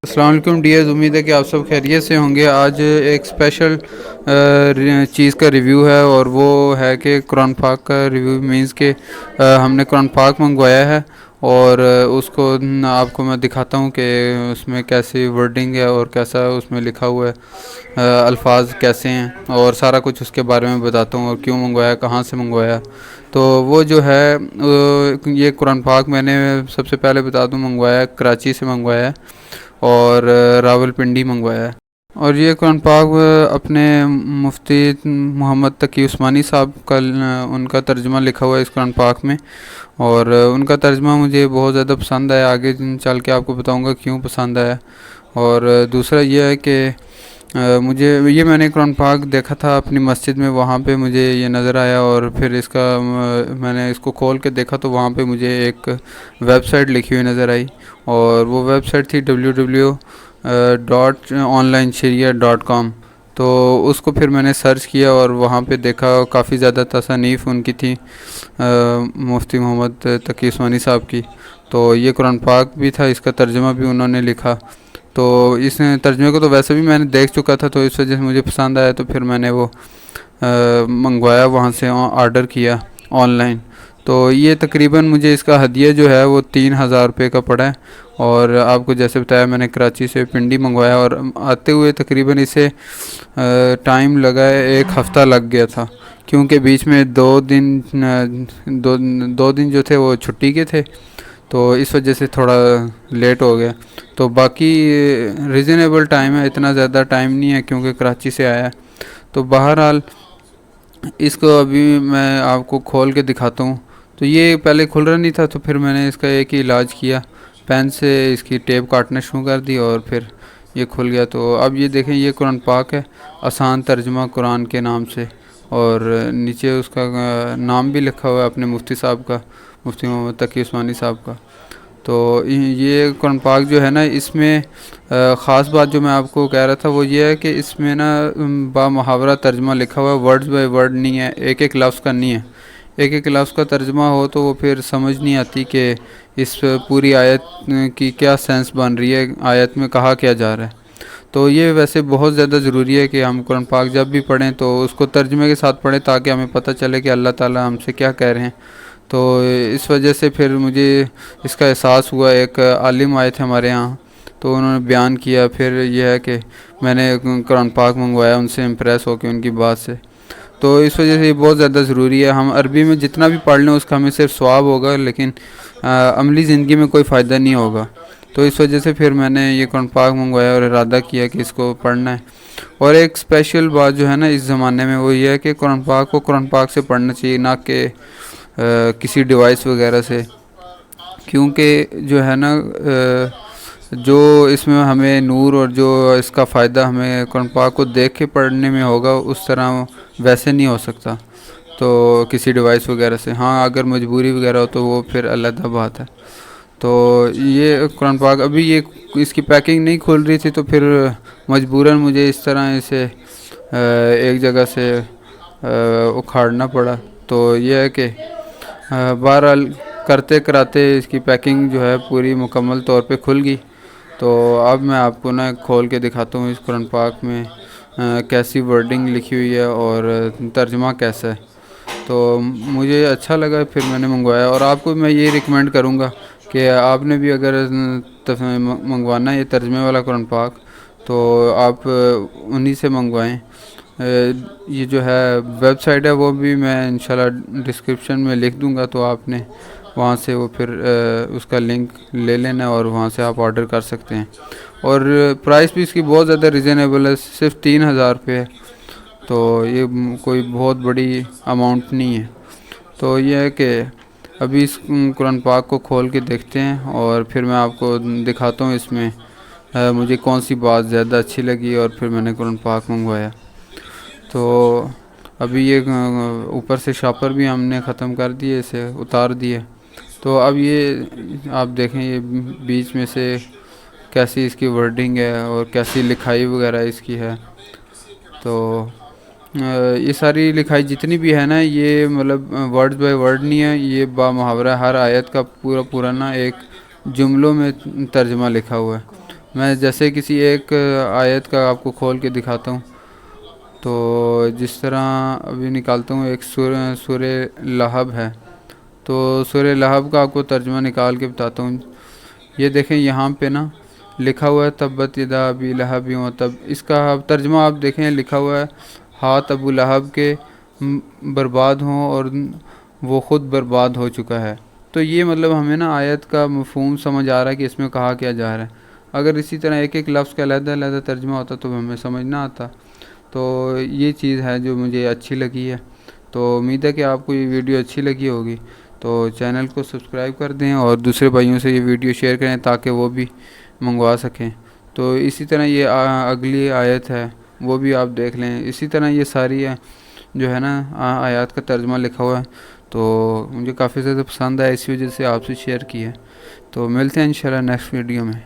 السلام علیکم ڈیئرز، امید ہے کہ آپ سب خیریت سے ہوں گے۔ آج ایک اسپیشل چیز کا ریویو ہے، اور وہ ہے کہ قرآن پاک کا ریویو مینز کہ ہم نے قرآن پاک منگوایا ہے، اور اس کو آپ کو میں دکھاتا ہوں کہ اس میں کیسی ورڈنگ ہے اور کیسا اس میں لکھا ہوا ہے، الفاظ کیسے ہیں، اور سارا کچھ اس کے بارے میں بتاتا ہوں، اور کیوں منگوایا، کہاں سے منگوایا۔ تو وہ جو ہے یہ قرآن پاک میں نے سب سے پہلے بتا دوں منگوایا کراچی سے منگوایا ہے، اور راول پنڈی منگوایا ہے۔ اور یہ قرآن پاک اپنے مفتی محمد تقی عثمانی صاحب کا ان کا ترجمہ لکھا ہوا ہے اس قرآن پاک میں، اور ان کا ترجمہ مجھے بہت زیادہ پسند آیا۔ آگے چل کے آپ کو بتاؤں گا کیوں پسند آیا۔ اور دوسرا یہ ہے کہ میں نے قرآن پاک دیکھا تھا اپنی مسجد میں، وہاں پہ مجھے یہ نظر آیا، اور پھر اس کا میں نے اس کو کھول کے دیکھا تو وہاں پہ مجھے ایک ویب سائٹ لکھی ہوئی نظر آئی، اور وہ ویب سائٹ تھی www.onlinesharia.com۔ تو اس کو پھر میں نے سرچ کیا، اور وہاں پہ دیکھا کافی زیادہ تصانیف ان کی تھی، مفتی محمد تقی عثمانی صاحب کی۔ تو یہ قرآن پاک بھی تھا، اس کا ترجمہ بھی انہوں نے لکھا۔ تو اس ترجمے کو تو ویسے بھی میں نے دیکھ چکا تھا، تو اس وجہ سے مجھے پسند آیا، تو پھر میں نے وہ منگوایا، وہاں سے آرڈر کیا آن لائن۔ تو یہ تقریباً مجھے اس کا ہدیہ جو ہے وہ 3,000 روپے کا پڑا ہے، اور آپ کو جیسے بتایا میں نے کراچی سے پنڈی منگوایا، اور آتے ہوئے تقریباً اسے ٹائم لگا ہے، 1 ہفتہ لگ گیا تھا، کیونکہ بیچ میں دو دن جو تھے وہ چھٹی کے تھے، تو اس وجہ سے تھوڑا لیٹ ہو گیا۔ تو باقی ریزنیبل ٹائم ہے، اتنا زیادہ ٹائم نہیں ہے کیونکہ کراچی سے آیا ہے۔ تو بہرحال اس کو ابھی میں آپ کو کھول کے دکھاتا ہوں۔ تو یہ پہلے کھل رہا نہیں تھا، تو پھر میں نے اس کا ایک ہی علاج کیا، پین سے اس کی ٹیپ کاٹنا شروع کر دی، اور پھر یہ کھل گیا۔ تو اب یہ دیکھیں، یہ قرآن پاک ہے، آسان ترجمہ قرآن کے نام سے، اور نیچے اس کا نام بھی لکھا ہوا ہے اپنے مفتی صاحب کا، مفتی محمد تقی عثمانی صاحب کا۔ تو یہ قرآن پاک جو ہے نا، اس میں خاص بات جو میں آپ کو کہہ رہا تھا وہ یہ ہے کہ اس میں نا با محاورہ ترجمہ لکھا ہوا ہے، ورڈز بائی ورڈ نہیں ہے، ایک ایک لفظ کا نہیں ہے۔ ایک ایک لفظ کا ترجمہ ہو تو وہ پھر سمجھ نہیں آتی کہ اس پوری آیت کی کیا سینس بن رہی ہے، آیت میں کہا کیا جا رہا ہے۔ تو یہ ویسے بہت زیادہ ضروری ہے کہ ہم قرآن پاک جب بھی پڑھیں تو اس کو ترجمے کے ساتھ پڑھیں، تاکہ ہمیں پتہ چلے کہ اللہ تعالیٰ ہم سے کیا کہہ رہے ہیں۔ تو اس وجہ سے پھر مجھے اس کا احساس ہوا، ایک عالم آئے تھے ہمارے یہاں، تو انہوں نے بیان کیا، پھر یہ ہے کہ میں نے قرآن پاک منگوایا ان سے امپریس ہو کے ان کی بات سے۔ تو اس وجہ سے یہ بہت زیادہ ضروری ہے، ہم عربی میں جتنا بھی پڑھ لیں اس کا ہمیں صرف ثواب ہوگا، لیکن عملی زندگی میں کوئی فائدہ نہیں ہوگا۔ تو اس وجہ سے پھر میں نے یہ قرآن پاک منگوایا اور ارادہ کیا کہ اس کو پڑھنا ہے۔ اور ایک اسپیشل بات جو ہے نا اس زمانے میں، وہ یہ ہے کہ قرآن پاک کو قرآن پاک سے پڑھنا چاہیے، نہ کہ کسی ڈیوائس وغیرہ سے، کیونکہ جو ہے نا جو اس میں ہمیں نور اور جو اس کا فائدہ ہمیں قرآن پاک کو دیکھ کے پڑھنے میں ہوگا، اس طرح ویسے نہیں ہو سکتا، تو کسی ڈیوائس وغیرہ سے۔ ہاں اگر مجبوری وغیرہ ہو تو وہ پھر علیحدہ بات ہے۔ تو یہ قرآن پاک ابھی یہ اس کی پیکنگ نہیں کھل رہی تھی، تو پھر مجبوراً مجھے اس طرح اسے ایک جگہ سے اکھاڑنا پڑا۔ تو یہ ہے کہ بہرحال کرتے کراتے اس کی پیکنگ جو ہے پوری مکمل طور پہ کھل گئی۔ تو اب میں آپ کو نا کھول کے دکھاتا ہوں اس قرآن پاک میں کیسی ورڈنگ لکھی ہوئی ہے اور ترجمہ کیسا ہے۔ تو مجھے اچھا لگا، پھر میں نے منگوایا، اور آپ کو میں یہ ریکمینڈ کروں گا کہ آپ نے بھی اگر منگوانا ہے یہ ترجمے والا قرآن پاک، تو آپ انہی سے منگوائیں۔ یہ جو ہے ویب سائٹ ہے وہ بھی میں انشاءاللہ ڈسکرپشن میں لکھ دوں گا، تو آپ نے وہاں سے وہ پھر اس کا لنک لے لینا، اور وہاں سے آپ آرڈر کر سکتے ہیں۔ اور پرائس بھی اس کی بہت زیادہ ریزنیبل ہے، صرف 3,000 روپے ہے، تو یہ کوئی بہت بڑی اماؤنٹ نہیں ہے۔ تو یہ ہے کہ ابھی اس قرآن پاک کو کھول کے دیکھتے ہیں، اور پھر میں آپ کو دکھاتا ہوں اس میں مجھے کون سی بات زیادہ اچھی لگی، اور پھر میں نے قرآن پاک منگوایا۔ تو ابھی یہ اوپر سے شاپر بھی ہم نے ختم کر دیے، اسے اتار دیے۔ تو اب یہ آپ دیکھیں، یہ بیچ میں سے کیسی اس کی ورڈنگ ہے اور کیسی لکھائی وغیرہ اس کی ہے۔ تو یہ ساری لکھائی جتنی بھی ہے نا، یہ مطلب ورڈ بائی ورڈ نہیں ہے، یہ با محاورہ ہر آیت کا پورا نا ایک جملوں میں ترجمہ لکھا ہوا ہے، میں جیسے کسی ایک آیت کا آپ کو کھول کے دکھاتا ہوں. تو جس طرح ابھی نکالتا ہوں ایک سورہ لہب ہے، تو سورہ لہب کا آپ کو ترجمہ نکال کے بتاتا ہوں. یہ دیکھیں یہاں پہ نا لکھا ہوا ہے تبت یدا ابی لہب و تب. اس کا ترجمہ آپ دیکھیں لکھا ہوا ہے ہاتھ ابو لہب کے برباد ہوں اور وہ خود برباد ہو چکا ہے. تو یہ مطلب ہمیں نا آیت کا مفہوم سمجھ آ رہا ہے کہ اس میں کہا کیا جا رہا ہے. اگر اسی طرح ایک ایک لفظ کا علیحدہ علیحدہ ترجمہ ہوتا تو ہمیں سمجھ نہ آتا. تو یہ چیز ہے جو مجھے اچھی لگی ہے. تو امید ہے کہ آپ کو یہ ویڈیو اچھی لگی ہوگی. تو چینل کو سبسکرائب کر دیں اور دوسرے بھائیوں سے یہ ویڈیو شیئر کریں تاکہ وہ بھی منگوا سکیں. تو اسی طرح یہ اگلی آیت ہے وہ بھی آپ دیکھ لیں. اسی طرح یہ ساری جو ہے نا آیات کا ترجمہ لکھا ہوا ہے. تو مجھے کافی زیادہ پسند ہے، اسی وجہ سے آپ سے شیئر کی ہے. تو ملتے ہیں انشاءاللہ نیکسٹ ویڈیو میں.